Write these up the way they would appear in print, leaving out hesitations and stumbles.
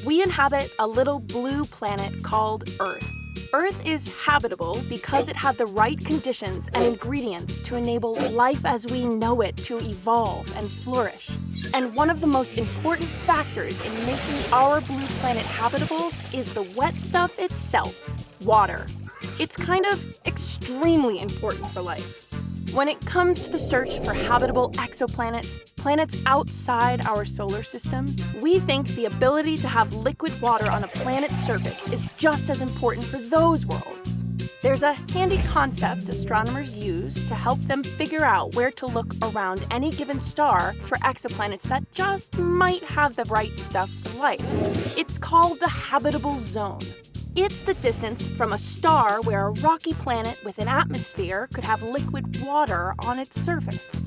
We inhabit a little blue planet called Earth. Earth is habitable because it had the right conditions and ingredients to enable life as we know it to evolve and flourish. And one of the most important factors in making our blue planet habitable is the wet stuff itself, water. It's kind of extremely important for life. When it comes to the search for habitable exoplanets, planets outside our solar system, we think the ability to have liquid water on a planet's surface is just as important for those worlds. There's a handy concept astronomers use to help them figure out where to look around any given star for exoplanets that just might have the right stuff for life. It's called the habitable zone. It's the distance from a star where a rocky planet with an atmosphere could have liquid water on its surface.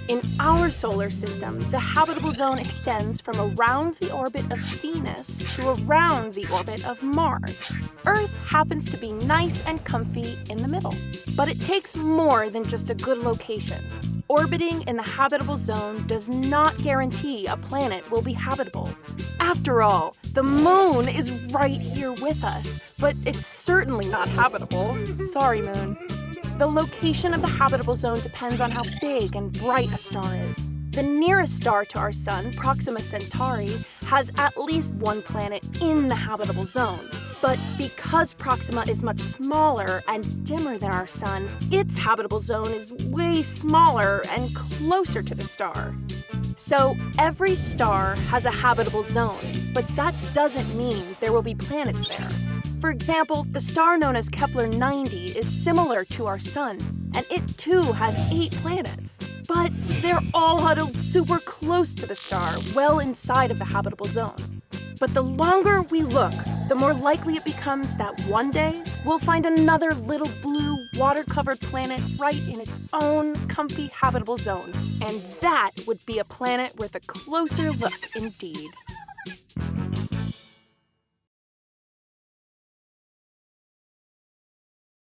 In our solar system, the habitable zone extends from around the orbit of Venus to around the orbit of Mars. Earth happens to be nice and comfy in the middle. But it takes more than just a good location. Orbiting in the habitable zone does not guarantee a planet will be habitable. After all, the moon is right here with us, but it's certainly not habitable. Sorry, moon. The location of the habitable zone depends on how big and bright a star is. The nearest star to our sun, Proxima Centauri, has at least one planet in the habitable zone. But because Proxima is much smaller and dimmer than our sun, its habitable zone is way smaller and closer to the star. So every star has a habitable zone, but that doesn't mean there will be planets there. For example, the star known as Kepler-90 is similar to our sun, and it too has 8 planets. But they're all huddled super close to the star, well inside of the habitable zone. But the longer we look, the more likely it becomes that one day we'll find another little blue, water-covered planet right in its own comfy habitable zone. And that would be a planet worth a closer look indeed.